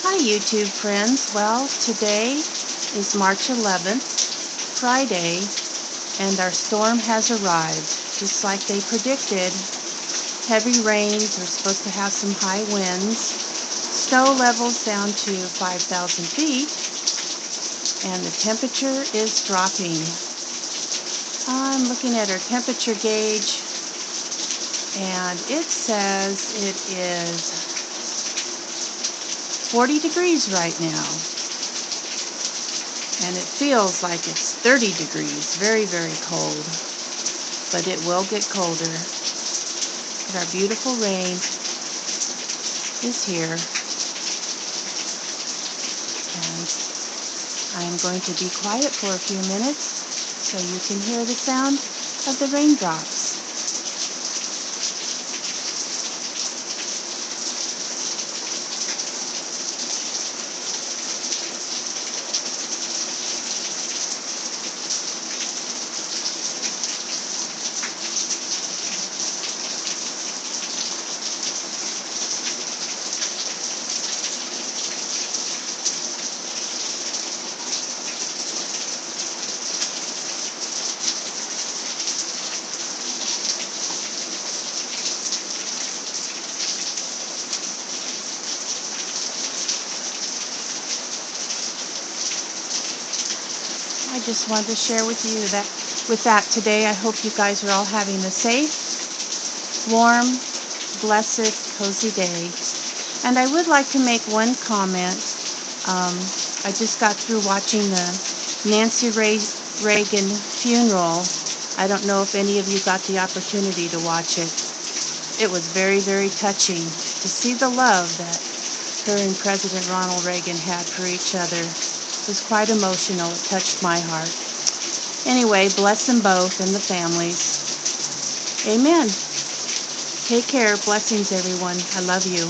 Hi YouTube friends. Well, today is March 11th, Friday, and our storm has arrived. Just like they predicted, heavy rains, we're supposed to have some high winds, snow levels down to 5,000 feet, and the temperature is dropping. I'm looking at our temperature gauge, and it says it is 40 degrees right now. And it feels like it's 30 degrees, very, very cold, but it will get colder. But our beautiful rain is here, and I'm going to be quiet for a few minutes so you can hear the sound of the raindrops. I just wanted to share with you that today. I hope you guys are all having a safe, warm, blessed, cozy day. And I would like to make one comment. I just got through watching the Nancy Reagan funeral. I don't know if any of you got the opportunity to watch it. It was very, very touching to see the love that her and President Ronald Reagan had for each other. It was quite emotional. It touched my heart. Anyway, bless them both and the families. Amen. Take care. Blessings, everyone. I love you.